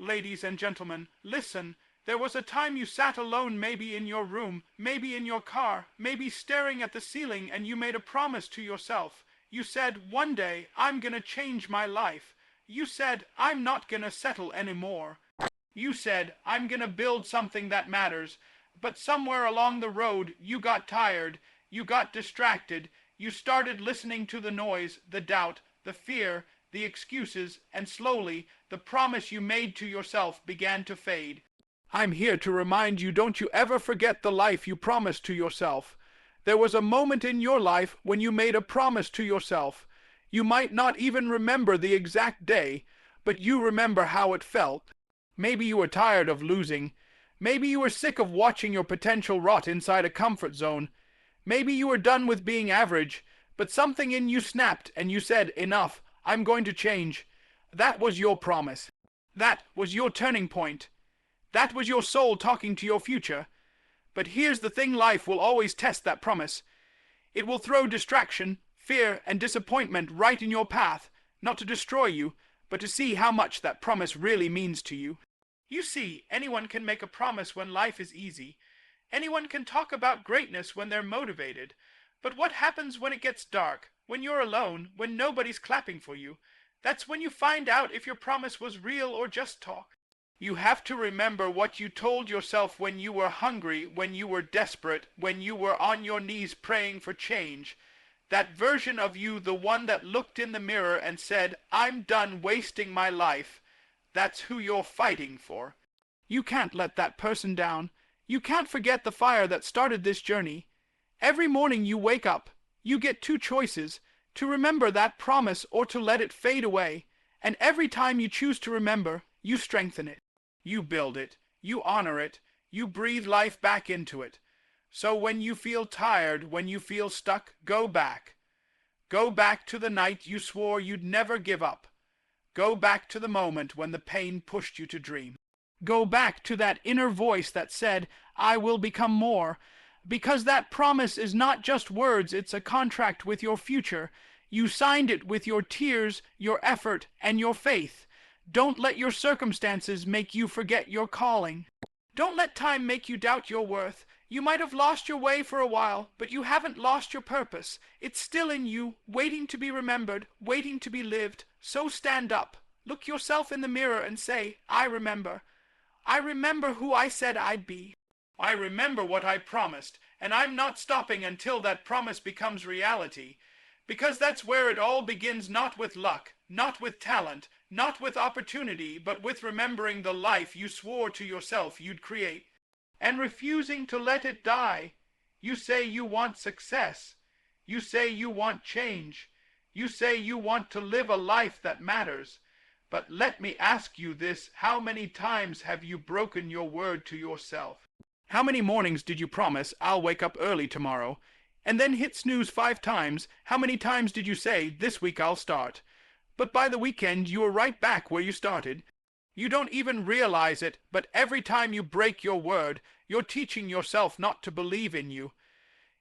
Ladies and gentlemen, listen. There was a time you sat alone, maybe in your room, maybe in your car, maybe staring at the ceiling, and you made a promise to yourself. You said, one day, I'm gonna change my life. You said, I'm not gonna settle anymore. You said, I'm gonna build something that matters. But somewhere along the road, you got tired, you got distracted, you started listening to the noise, the doubt, the fear, the excuses, and slowly, the promise you made to yourself began to fade. I'm here to remind you, don't you ever forget the life you promised to yourself. There was a moment in your life when you made a promise to yourself. You might not even remember the exact day, but you remember how it felt. Maybe you were tired of losing. Maybe you were sick of watching your potential rot inside a comfort zone. Maybe you were done with being average, but something in you snapped and you said, enough, I'm going to change. That was your promise. That was your turning point. That was your soul talking to your future. But here's the thing, life will always test that promise. It will throw distraction, fear, and disappointment right in your path, not to destroy you, but to see how much that promise really means to you. You see, anyone can make a promise when life is easy. Anyone can talk about greatness when they're motivated. But what happens when it gets dark, when you're alone, when nobody's clapping for you? That's when you find out if your promise was real or just talk. You have to remember what you told yourself when you were hungry, when you were desperate, when you were on your knees praying for change. That version of you, the one that looked in the mirror and said, I'm done wasting my life. That's who you're fighting for. You can't let that person down. You can't forget the fire that started this journey. Every morning you wake up, you get two choices, to remember that promise or to let it fade away. And every time you choose to remember, you strengthen it. You build it, you honor it, you breathe life back into it. So when you feel tired, when you feel stuck, go back. Go back to the night you swore you'd never give up. Go back to the moment when the pain pushed you to dream. Go back to that inner voice that said, I will become more. Because that promise is not just words, it's a contract with your future. You signed it with your tears, your effort, and your faith. Don't let your circumstances make you forget your calling. Don't let time make you doubt your worth. You might have lost your way for a while, but you haven't lost your purpose. It's still in you, waiting to be remembered, waiting to be lived. So stand up. Look yourself in the mirror and say, I remember. I remember who I said I'd be. I remember what I promised, and I'm not stopping until that promise becomes reality. Because that's where it all begins, not with luck, not with talent, not with opportunity, but with remembering the life you swore to yourself you'd create, and refusing to let it die. You say you want success. You say you want change. You say you want to live a life that matters. But let me ask you this, how many times have you broken your word to yourself? How many mornings did you promise, I'll wake up early tomorrow, and then hit snooze 5 times? How many times did you say, this week I'll start? But by the weekend, you were right back where you started. You don't even realize it, but every time you break your word, you're teaching yourself not to believe in you.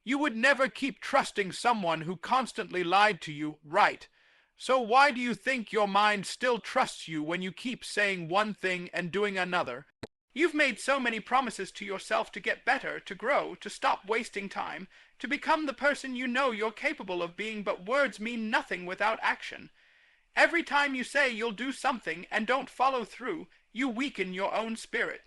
You would never keep trusting someone who constantly lied to you, right? So why do you think your mind still trusts you when you keep saying one thing and doing another? You've made so many promises to yourself to get better, to grow, to stop wasting time, to become the person you know you're capable of being, but words mean nothing without action. Every time you say you'll do something and don't follow through, you weaken your own spirit.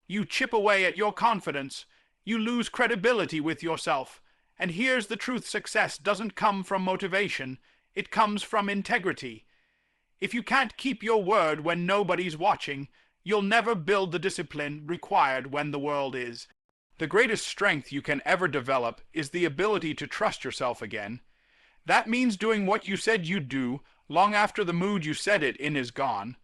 You chip away at your confidence. You lose credibility with yourself. And here's the truth, success doesn't come from motivation. It comes from integrity. If you can't keep your word when nobody's watching, you'll never build the discipline required when the world is. The greatest strength you can ever develop is the ability to trust yourself again. That means doing what you said you'd do long after the mood you said it in is gone.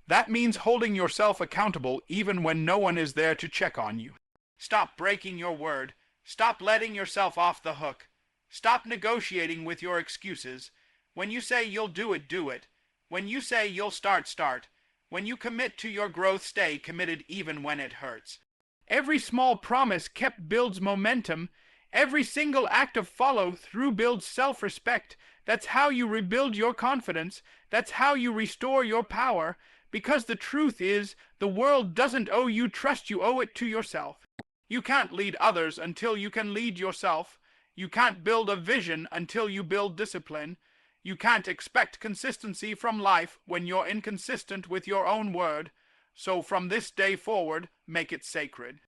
That means holding yourself accountable even when no one is there to check on you. Stop breaking your word. Stop letting yourself off the hook. Stop negotiating with your excuses. When you say you'll do it, do it. When you say you'll start, start. When you commit to your growth, stay committed even when it hurts. Every small promise kept builds momentum. Every single act of follow-through builds self-respect. That's how you rebuild your confidence. That's how you restore your power. Because the truth is, the world doesn't owe you trust, you owe it to yourself. You can't lead others until you can lead yourself. You can't build a vision until you build discipline. You can't expect consistency from life when you're inconsistent with your own word. So from this day forward, make it sacred.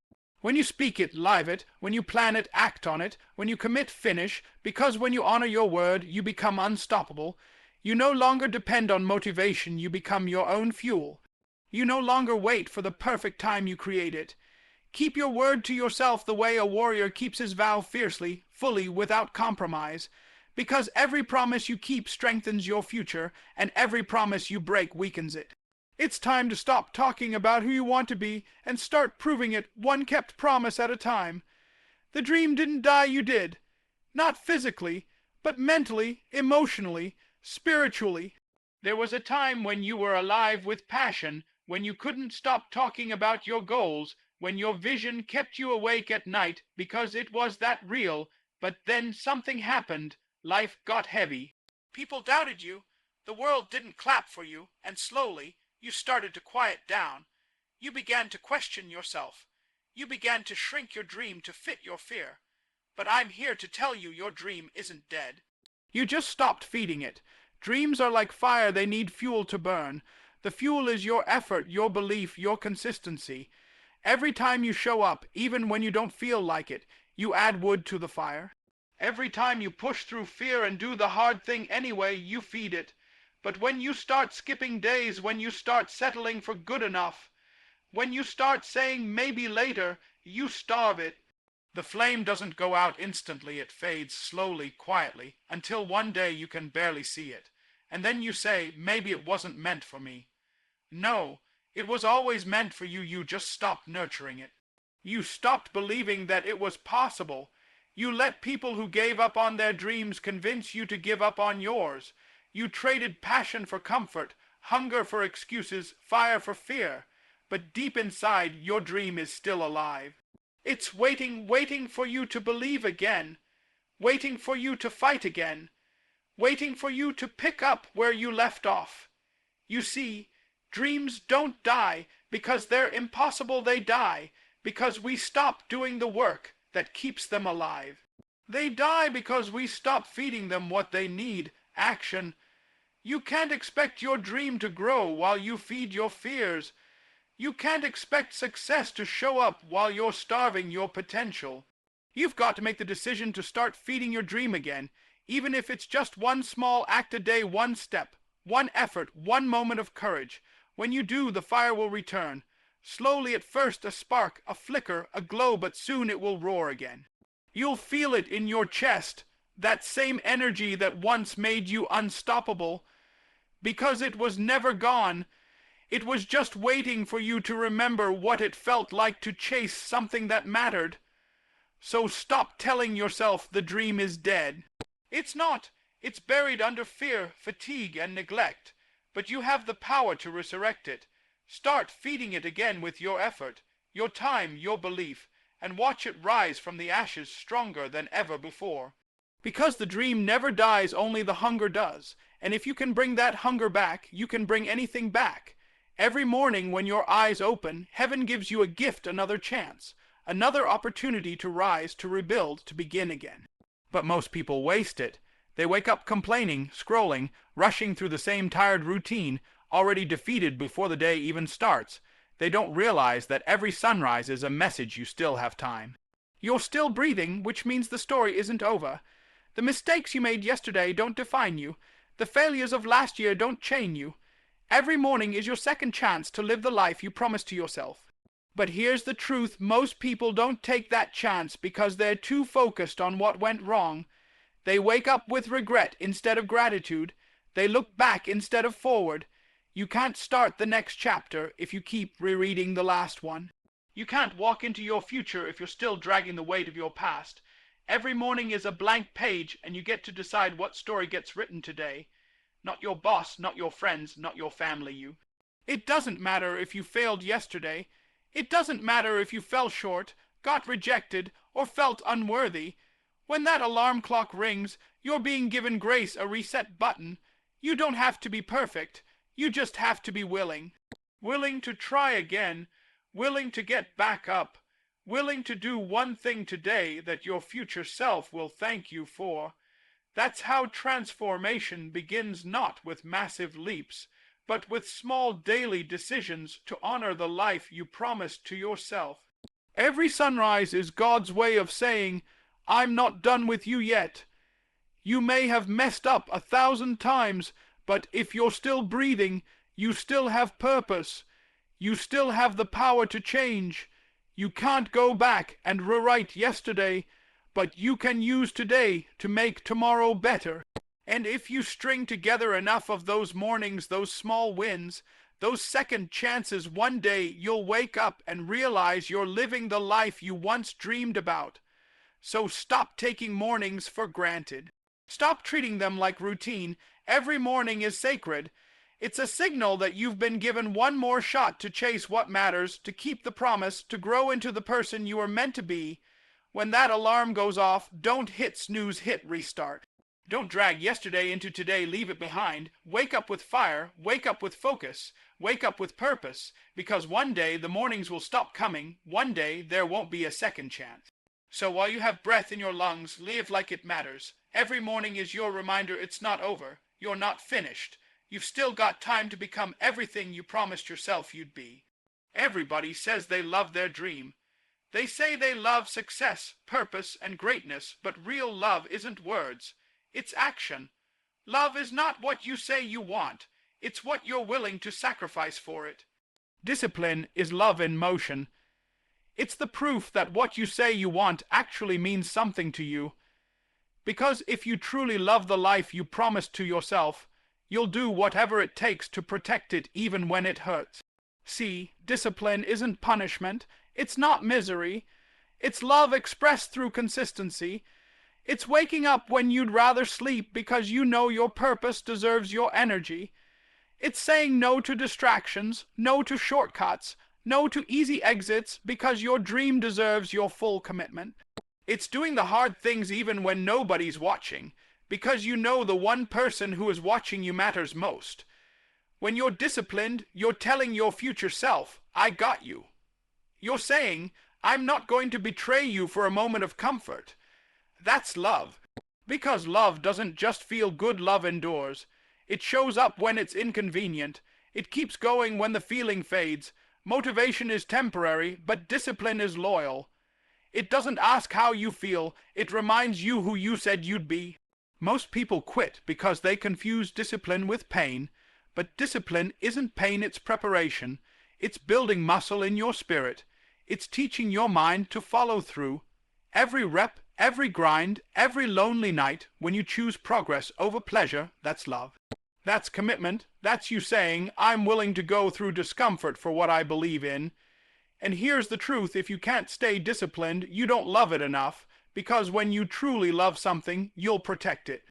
When you speak it, live it. When you plan it, act on it. When you commit, finish. Because when you honor your word, you become unstoppable. You no longer depend on motivation, you become your own fuel. You no longer wait for the perfect time, you create it. Keep your word to yourself the way a warrior keeps his vow fiercely, fully, without compromise. Because every promise you keep strengthens your future, and every promise you break weakens it. It's time to stop talking about who you want to be and start proving it, one kept promise at a time. The dream didn't die, you did. Not physically, but mentally, emotionally, spiritually. There was a time when you were alive with passion, when you couldn't stop talking about your goals, when your vision kept you awake at night because it was that real, but then something happened. Life got heavy. People doubted you. The world didn't clap for you, and slowly, you started to quiet down. You began to question yourself. You began to shrink your dream to fit your fear. But I'm here to tell you your dream isn't dead. You just stopped feeding it. Dreams are like fire, they need fuel to burn. The fuel is your effort, your belief, your consistency. Every time you show up, even when you don't feel like it, you add wood to the fire. Every time you push through fear and do the hard thing anyway, you feed it. But when you start skipping days, when you start settling for good enough, when you start saying maybe later, you starve it. The flame doesn't go out instantly, it fades slowly, quietly, until one day you can barely see it. And then you say, maybe it wasn't meant for me. No, it was always meant for you, you just stopped nurturing it. You stopped believing that it was possible. You let people who gave up on their dreams convince you to give up on yours. You traded passion for comfort, hunger for excuses, fire for fear. But deep inside, your dream is still alive. It's waiting for you to believe again, waiting for you to fight again, waiting for you to pick up where you left off. You see, dreams don't die because they're impossible, they die because we stop doing the work that keeps them alive. They die because we stop feeding them what they need, action. You can't expect your dream to grow while you feed your fears. You can't expect success to show up while you're starving your potential. You've got to make the decision to start feeding your dream again, even if it's just one small act a day, one step, one effort, one moment of courage. When you do, the fire will return. Slowly at first, a spark, a flicker, a glow, but soon it will roar again. You'll feel it in your chest, that same energy that once made you unstoppable, because it was never gone. It was just waiting for you to remember what it felt like to chase something that mattered. So stop telling yourself the dream is dead. It's not. It's buried under fear, fatigue, and neglect. But you have the power to resurrect it. Start feeding it again with your effort, your time, your belief, and watch it rise from the ashes stronger than ever before. Because the dream never dies, only the hunger does. And if you can bring that hunger back, you can bring anything back. Every morning when your eyes open, heaven gives you a gift, another chance, another opportunity to rise, to rebuild, to begin again. But most people waste it. They wake up complaining, scrolling, rushing through the same tired routine, already defeated before the day even starts. They don't realize that every sunrise is a message you still have time. You're still breathing, which means the story isn't over. The mistakes you made yesterday don't define you. The failures of last year don't chain you. Every morning is your second chance to live the life you promised to yourself. But here's the truth, most people don't take that chance because they're too focused on what went wrong. They wake up with regret instead of gratitude. They look back instead of forward. You can't start the next chapter if you keep rereading the last one. You can't walk into your future if you're still dragging the weight of your past. Every morning is a blank page, and you get to decide what story gets written today. Not your boss, not your friends, not your family, you. It doesn't matter if you failed yesterday. It doesn't matter if you fell short, got rejected, or felt unworthy. When that alarm clock rings, you're being given grace, a reset button. You don't have to be perfect. You just have to be willing. willing to try again, willing to get back up, willing to do one thing today that your future self will thank you for. That's how transformation begins, not with massive leaps, but with small daily decisions to honor the life you promised to yourself. Every sunrise is God's way of saying, I'm not done with you yet. You may have messed up 1,000 times, but if you're still breathing, you still have purpose. You still have the power to change. You can't go back and rewrite yesterday, but you can use today to make tomorrow better. And if you string together enough of those mornings, those small wins, those second chances, one day you'll wake up and realize you're living the life you once dreamed about. So stop taking mornings for granted. Stop treating them like routine. Every morning is sacred. It's a signal that you've been given one more shot to chase what matters, to keep the promise, to grow into the person you are meant to be. When that alarm goes off, don't hit snooze, hit restart. Don't drag yesterday into today, leave it behind. Wake up with fire, wake up with focus, wake up with purpose, because one day the mornings will stop coming, one day there won't be a second chance. So while you have breath in your lungs, live like it matters. Every morning is your reminder it's not over, you're not finished. You've still got time to become everything you promised yourself you'd be. Everybody says they love their dream. They say they love success, purpose, and greatness, but real love isn't words. It's action. Love is not what you say you want. It's what you're willing to sacrifice for it. Discipline is love in motion. It's the proof that what you say you want actually means something to you. Because if you truly love the life you promised to yourself, you'll do whatever it takes to protect it even when it hurts. See, discipline isn't punishment. It's not misery. It's love expressed through consistency. It's waking up when you'd rather sleep because you know your purpose deserves your energy. It's saying no to distractions, no to shortcuts, no to easy exits because your dream deserves your full commitment. It's doing the hard things even when nobody's watching, because you know the one person who is watching you matters most. When you're disciplined, you're telling your future self, I got you. You're saying, I'm not going to betray you for a moment of comfort. That's love. Because love doesn't just feel good, love endures. It shows up when it's inconvenient. It keeps going when the feeling fades. Motivation is temporary, but discipline is loyal. It doesn't ask how you feel. It reminds you who you said you'd be. Most people quit because they confuse discipline with pain. But discipline isn't pain, it's preparation. It's building muscle in your spirit. It's teaching your mind to follow through. Every rep, every grind, every lonely night, when you choose progress over pleasure, that's love. That's commitment. That's you saying, I'm willing to go through discomfort for what I believe in. And here's the truth, if you can't stay disciplined, you don't love it enough, because when you truly love something, you'll protect it.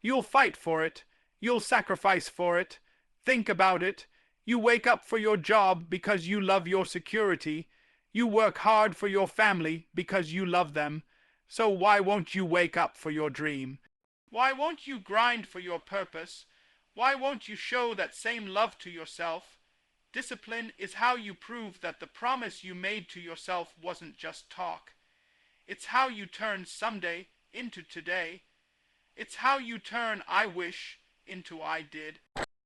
You'll fight for it. You'll sacrifice for it. Think about it. You wake up for your job because you love your security. You work hard for your family because you love them. So why won't you wake up for your dream? Why won't you grind for your purpose? Why won't you show that same love to yourself? Discipline is how you prove that the promise you made to yourself wasn't just talk. It's how you turn someday into today. It's how you turn I wish into I did.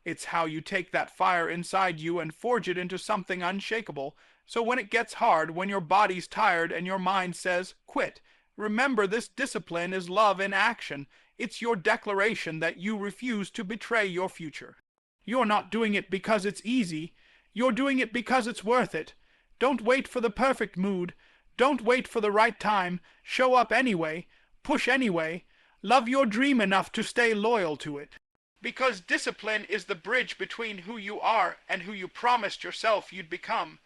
It's how you take that fire inside you and forge it into something unshakable. So when it gets hard, when your body's tired and your mind says, quit, remember this discipline is love in action. It's your declaration that you refuse to betray your future. You're not doing it because it's easy. You're doing it because it's worth it. Don't wait for the perfect mood. Don't wait for the right time. Show up anyway. Push anyway. Love your dream enough to stay loyal to it. Because discipline is the bridge between who you are and who you promised yourself you'd become.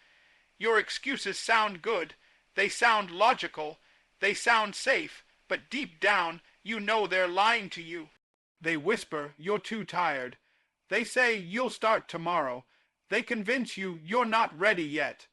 Your excuses sound good. They sound logical. They sound safe. But deep down, you know they're lying to you. They whisper, you're too tired. They say, you'll start tomorrow. They convince you you're not ready yet.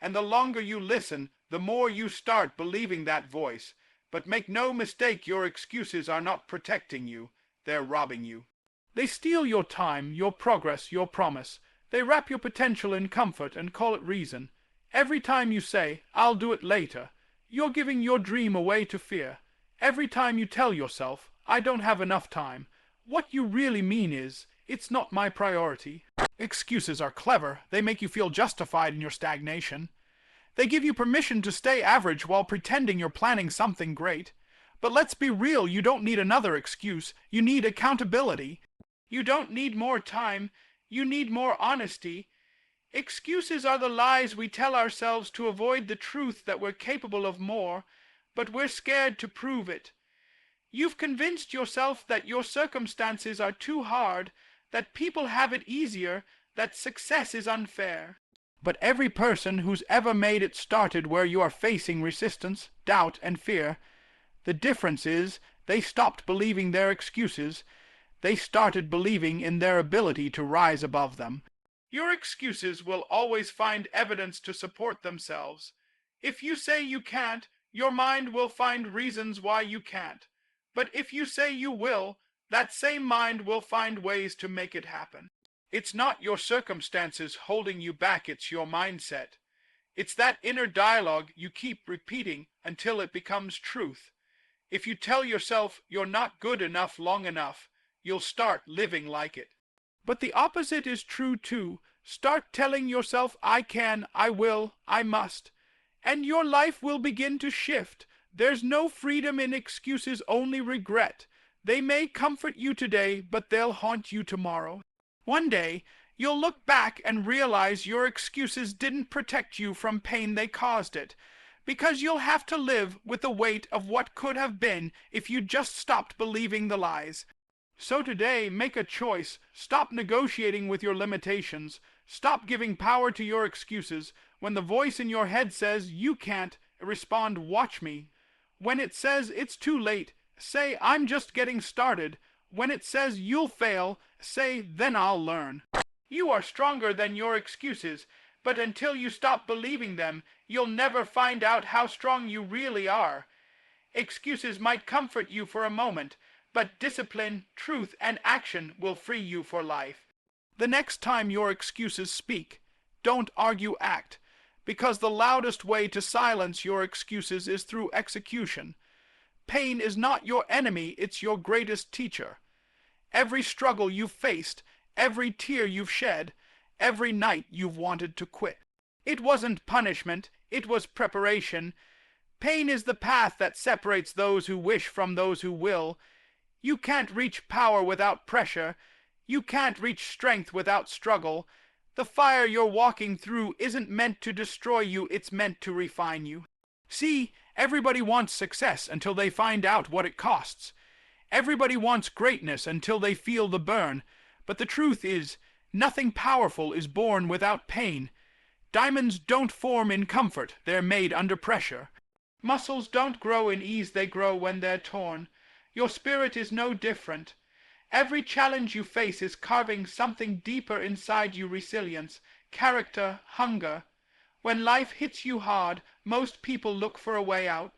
And the longer you listen, the more you start believing that voice. But make no mistake, your excuses are not protecting you. They're robbing you. They steal your time, your progress, your promise. They wrap your potential in comfort and call it reason. Every time you say, "I'll do it later," you're giving your dream away to fear. Every time you tell yourself, "I don't have enough time," what you really mean is, "It's not my priority." Excuses are clever. They make you feel justified in your stagnation. They give you permission to stay average while pretending you're planning something great. But let's be real, you don't need another excuse. You need accountability. You don't need more time. You need more honesty. Excuses are the lies we tell ourselves to avoid the truth that we're capable of more, but we're scared to prove it. You've convinced yourself that your circumstances are too hard, that people have it easier, that success is unfair. But every person who's ever made it started where you are facing resistance, doubt, and fear. The difference is they stopped believing their excuses. They started believing in their ability to rise above them. Your excuses will always find evidence to support themselves. If you say you can't, your mind will find reasons why you can't. But if you say you will, that same mind will find ways to make it happen. It's not your circumstances holding you back, it's your mindset. It's that inner dialogue you keep repeating until it becomes truth. If you tell yourself you're not good enough long enough, you'll start living like it. But the opposite is true too. Start telling yourself, "I can, I will, I must," and your life will begin to shift. There's no freedom in excuses, only regret. They may comfort you today, but they'll haunt you tomorrow. One day, you'll look back and realize your excuses didn't protect you from pain, they caused it. Because you'll have to live with the weight of what could have been if you just stopped believing the lies. So today, make a choice. Stop negotiating with your limitations. Stop giving power to your excuses. When the voice in your head says, "You can't," respond, "Watch me." When it says, "It's too late," say, "I'm just getting started." When it says, "You'll fail," say, "Then I'll learn." You are stronger than your excuses, but until you stop believing them, you'll never find out how strong you really are. Excuses might comfort you for a moment, but discipline, truth, and action will free you for life. The next time your excuses speak, don't argue, act, because the loudest way to silence your excuses is through execution. Pain is not your enemy, it's your greatest teacher. Every struggle you've faced, every tear you've shed, every night you've wanted to quit. It wasn't punishment, it was preparation. Pain is the path that separates those who wish from those who will. You can't reach power without pressure. You can't reach strength without struggle. The fire you're walking through isn't meant to destroy you, it's meant to refine you. See, everybody wants success until they find out what it costs. Everybody wants greatness until they feel the burn. But the truth is, nothing powerful is born without pain. Diamonds don't form in comfort, they're made under pressure. Muscles don't grow in ease, they grow when they're torn. Your spirit is no different. Every challenge you face is carving something deeper inside you: resilience, character, hunger. When life hits you hard, most people look for a way out.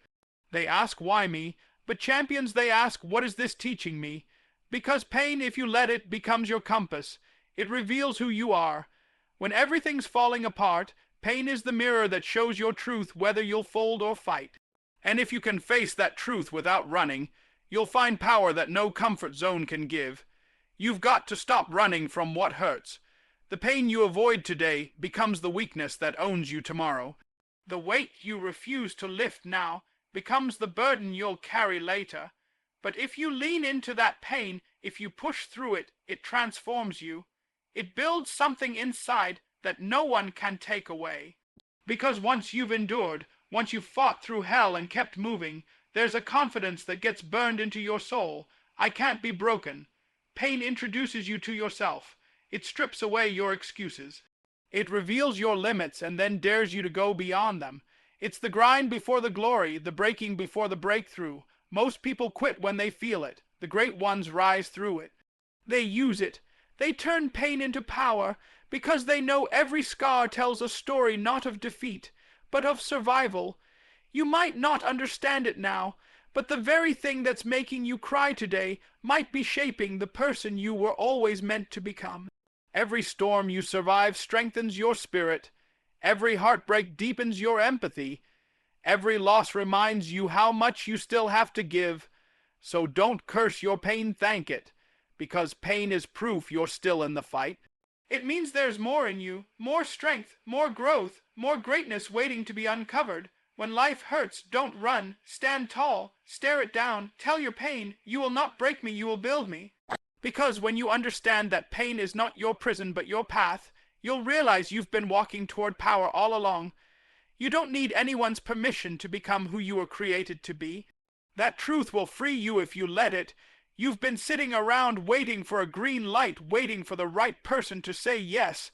They ask, "Why me?" But champions, they ask, "What is this teaching me?" Because pain, if you let it, becomes your compass. It reveals who you are. When everything's falling apart, pain is the mirror that shows your truth, whether you'll fold or fight. And if you can face that truth without running, you'll find power that no comfort zone can give. You've got to stop running from what hurts. The pain you avoid today becomes the weakness that owns you tomorrow. The weight you refuse to lift now becomes the burden you'll carry later. But if you lean into that pain, if you push through it, it transforms you. It builds something inside that no one can take away. Because once you've endured, once you've fought through hell and kept moving, there's a confidence that gets burned into your soul. I can't be broken. Pain introduces you to yourself. It strips away your excuses. It reveals your limits and then dares you to go beyond them. It's the grind before the glory, the breaking before the breakthrough. Most people quit when they feel it. The great ones rise through it. They use it. They turn pain into power because they know every scar tells a story not of defeat, but of survival. You might not understand it now, but the very thing that's making you cry today might be shaping the person you were always meant to become. Every storm you survive strengthens your spirit. Every heartbreak deepens your empathy. Every loss reminds you how much you still have to give. So don't curse your pain, thank it, because pain is proof you're still in the fight. It means there's more in you, more strength, more growth, more greatness waiting to be uncovered. When life hurts, don't run. Stand tall. Stare it down. Tell your pain, you will not break me, you will build me. Because when you understand that pain is not your prison but your path, you'll realize you've been walking toward power all along. You don't need anyone's permission to become who you were created to be. That truth will free you if you let it. You've been sitting around waiting for a green light, waiting for the right person to say yes.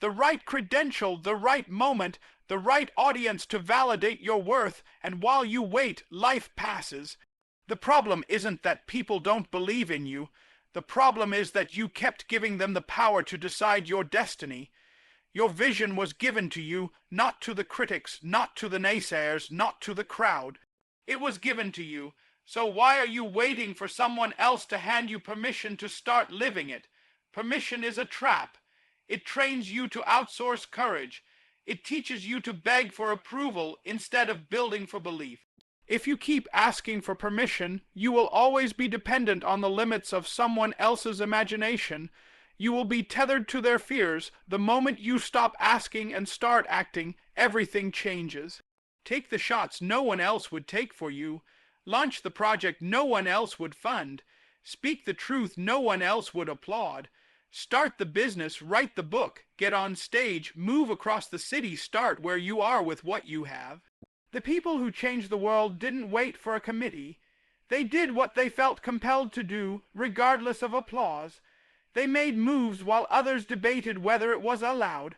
The right credential, the right moment, the right audience to validate your worth, and while you wait, life passes. The problem isn't that people don't believe in you. The problem is that you kept giving them the power to decide your destiny. Your vision was given to you, not to the critics, not to the naysayers, not to the crowd. It was given to you. So why are you waiting for someone else to hand you permission to start living it? Permission is a trap. It trains you to outsource courage. It teaches you to beg for approval instead of building for belief. If you keep asking for permission, you will always be dependent on the limits of someone else's imagination. You will be tethered to their fears. The moment you stop asking and start acting, everything changes. Take the shots no one else would take for you. Launch the project no one else would fund. Speak the truth no one else would applaud. Start the business, write the book, get on stage, move across the city, start where you are with what you have. The people who changed the world didn't wait for a committee. They did what they felt compelled to do, regardless of applause. They made moves while others debated whether it was allowed.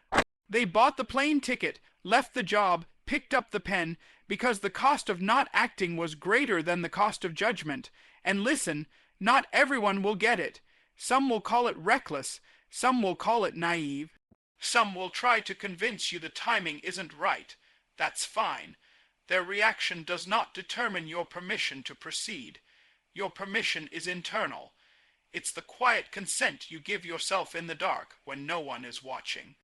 They bought the plane ticket, left the job, picked up the pen, because the cost of not acting was greater than the cost of judgment. And listen, not everyone will get it. Some will call it reckless. Some will call it naive. Some will try to convince you the timing isn't right. That's fine. Their reaction does not determine your permission to proceed. Your permission is internal. It's the quiet consent you give yourself in the dark when no one is watching.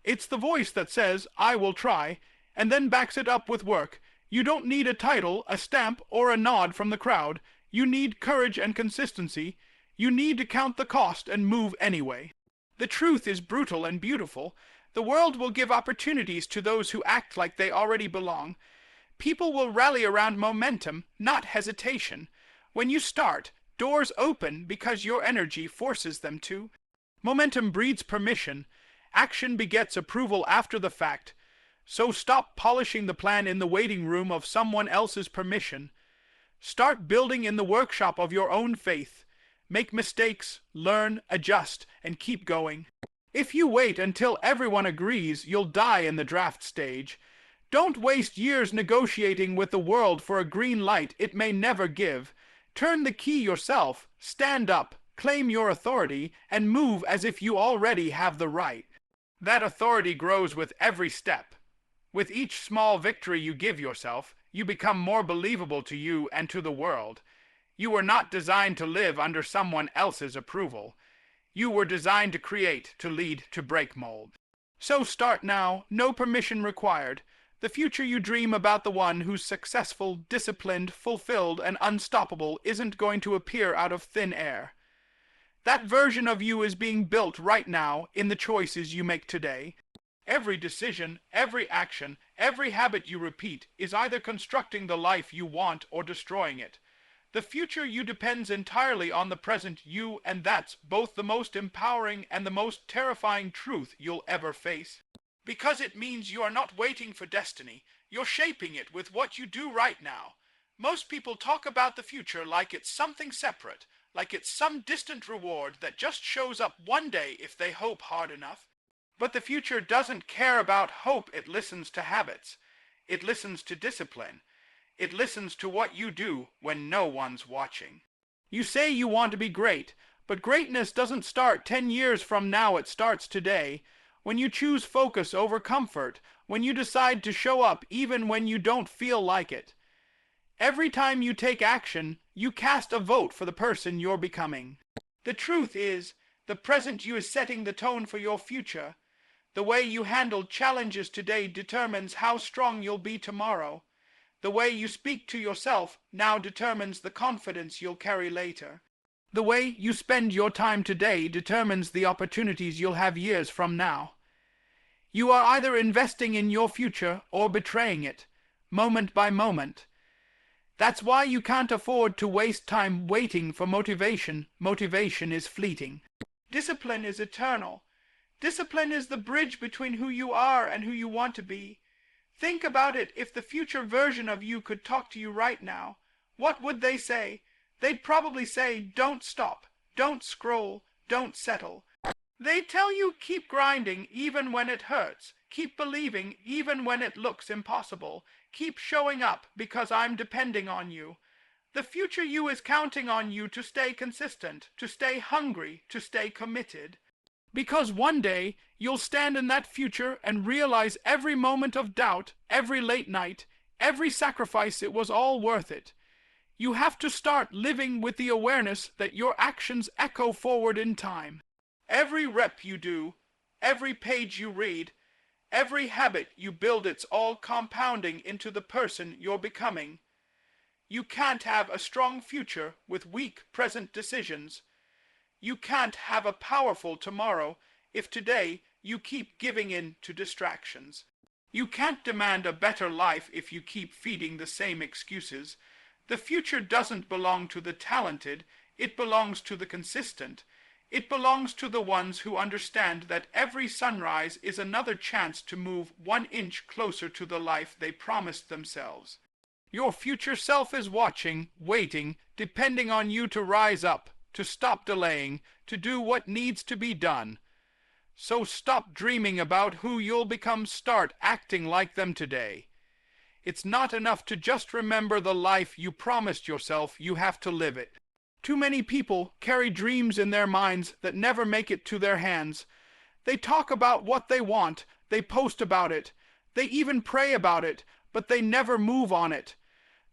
It's the voice that says, I will try, and then backs it up with work. You don't need a title, a stamp, or a nod from the crowd. You need courage and consistency. You need to count the cost and move anyway. The truth is brutal and beautiful. The world will give opportunities to those who act like they already belong. People will rally around momentum, not hesitation. When you start, doors open because your energy forces them to. Momentum breeds permission. Action begets approval after the fact. So stop polishing the plan in the waiting room of someone else's permission. Start building in the workshop of your own faith. Make mistakes, learn, adjust, and keep going. If you wait until everyone agrees, you'll die in the draft stage. Don't waste years negotiating with the world for a green light it may never give. Turn the key yourself, stand up, claim your authority, and move as if you already have the right. That authority grows with every step. With each small victory you give yourself, you become more believable to you and to the world. You were not designed to live under someone else's approval. You were designed to create, to lead, to break mold. So start now, no permission required. The future you dream about, the one who's successful, disciplined, fulfilled, and unstoppable, isn't going to appear out of thin air. That version of you is being built right now in the choices you make today. Every decision, every action, every habit you repeat is either constructing the life you want or destroying it. The future you depends entirely on the present you, and that's both the most empowering and the most terrifying truth you'll ever face. Because it means you are not waiting for destiny, you're shaping it with what you do right now. Most people talk about the future like it's something separate, like it's some distant reward that just shows up one day if they hope hard enough. But the future doesn't care about hope, it listens to habits. It listens to discipline. It listens to what you do when no one's watching. You say you want to be great, but greatness doesn't start 10 years from now, it starts today. When you choose focus over comfort, when you decide to show up even when you don't feel like it. Every time you take action, you cast a vote for the person you're becoming. The truth is, The present you is setting the tone for your future. The way you handle challenges today determines how strong you'll be tomorrow. The way you speak to yourself now determines the confidence you'll carry later. The way you spend your time today determines the opportunities you'll have years from now. You are either investing in your future or betraying it, moment by moment. That's why you can't afford to waste time waiting for motivation. Motivation is fleeting. Discipline is eternal. Discipline is the bridge between who you are and who you want to be. Think about it. If the future version of you could talk to you right now, what would they say? They'd probably say, don't stop, don't scroll, don't settle. They tell you keep grinding even when it hurts, keep believing even when it looks impossible, keep showing up because I'm depending on you. The future you is counting on you to stay consistent, to stay hungry, to stay committed. Because one day you'll stand in that future and realize every moment of doubt, every late night, every sacrifice, it was all worth it. You have to start living with the awareness that your actions echo forward in time. Every rep you do, every page you read, every habit you build, it's all compounding into the person you're becoming. You can't have a strong future with weak present decisions. You can't have a powerful tomorrow if today you keep giving in to distractions. You can't demand a better life if you keep feeding the same excuses. The future doesn't belong to the talented, it belongs to the consistent. It belongs to the ones who understand that every sunrise is another chance to move 1 inch closer to the life they promised themselves. Your future self is watching, waiting, depending on you to rise up, to stop delaying, to do what needs to be done. So stop dreaming about who you'll become, start acting like them today. It's not enough to just remember the life you promised yourself, you have to live it. Too many people carry dreams in their minds that never make it to their hands. They talk about what they want, they post about it, they even pray about it, but they never move on it.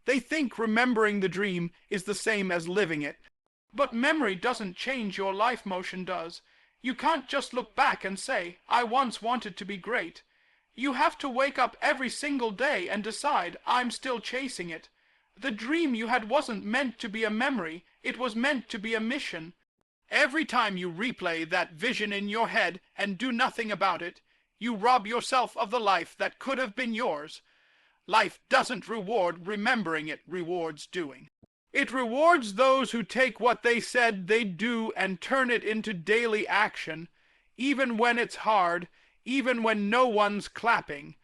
They think remembering the dream is the same as living it. But memory doesn't change your life, motion does. You can't just look back and say, I once wanted to be great. You have to wake up every single day and decide, I'm still chasing it. The dream you had wasn't meant to be a memory, it was meant to be a mission. Every time you replay that vision in your head and do nothing about it, you rob yourself of the life that could have been yours. Life doesn't reward remembering, it rewards doing. It rewards those who take what they said they'd do and turn it into daily action, even when it's hard, even when no one's clapping.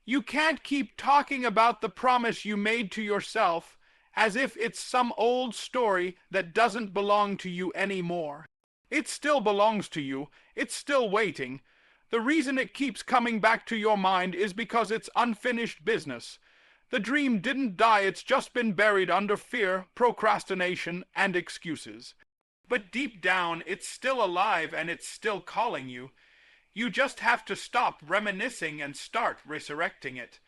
You can't keep talking about the promise you made to yourself as if it's some old story that doesn't belong to you anymore. It still belongs to you. It's still waiting. The reason it keeps coming back to your mind is because it's unfinished business. The dream didn't die, it's just been buried under fear, procrastination, and excuses. But deep down, it's still alive and it's still calling you. You just have to stop reminiscing and start resurrecting it.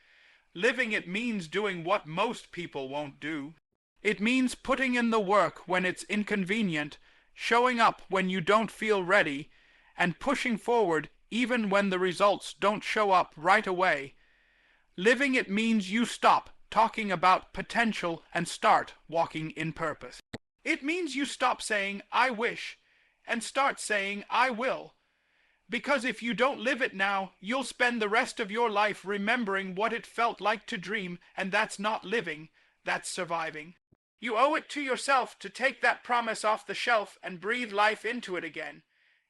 Living it means doing what most people won't do. It means putting in the work when it's inconvenient, showing up when you don't feel ready, and pushing forward even when the results don't show up right away. Living it means you stop talking about potential and start walking in purpose. It means you stop saying, I wish, and start saying, I will. Because if you don't live it now, you'll spend the rest of your life remembering what it felt like to dream, and that's not living, that's surviving. You owe it to yourself to take that promise off the shelf and breathe life into it again.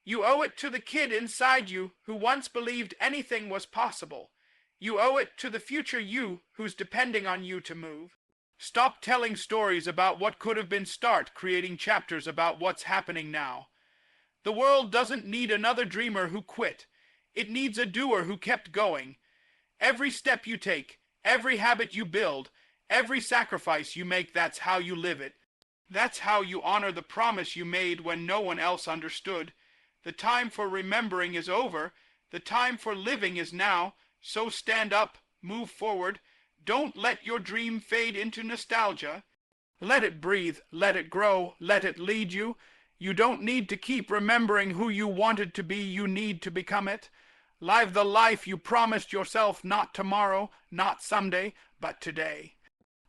You owe it to the kid inside you who once believed anything was possible. You owe it to the future you who's depending on you to move. Stop telling stories about what could have been, start creating chapters about what's happening now. The world doesn't need another dreamer who quit. It needs a doer who kept going. Every step you take, every habit you build, every sacrifice you make, that's how you live it. That's how you honor the promise you made when no one else understood. The time for remembering is over. The time for living is now. So stand up, move forward. Don't let your dream fade into nostalgia. Let it breathe, let it grow, let it lead you. You don't need to keep remembering who you wanted to be. You need to become it. Live the life you promised yourself, not tomorrow, not someday, but today.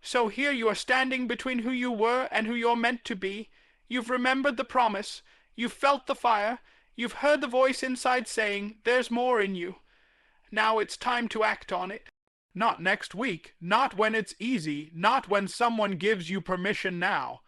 So here you are standing between who you were and who you're meant to be. You've remembered the promise. You've felt the fire. You've heard the voice inside saying, there's more in you. Now it's time to act on it. Not next week, not when it's easy, not when someone gives you permission now.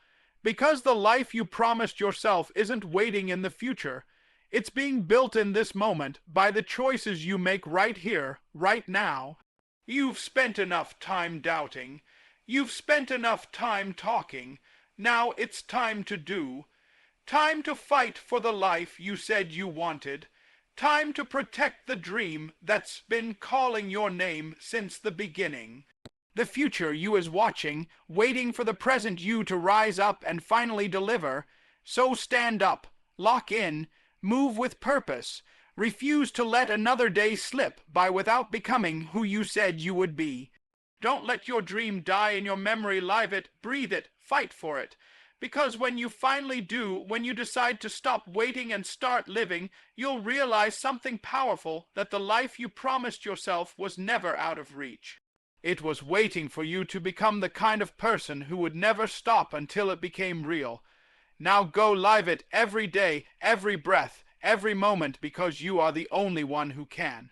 Because the life you promised yourself isn't waiting in the future. It's being built in this moment by the choices you make right here, right now. You've spent enough time doubting. You've spent enough time talking. Now it's time to do. Time to fight for the life you said you wanted. Time to protect the dream that's been calling your name since the beginning. The future you is watching, waiting for the present you to rise up and finally deliver. So stand up, lock in, move with purpose. Refuse to let another day slip by without becoming who you said you would be. Don't let your dream die in your memory. Live it, breathe it, fight for it. Because when you finally do, when you decide to stop waiting and start living, you'll realize something powerful, that the life you promised yourself was never out of reach. It was waiting for you to become the kind of person who would never stop until it became real. Now go live it every day, every breath, every moment, because you are the only one who can.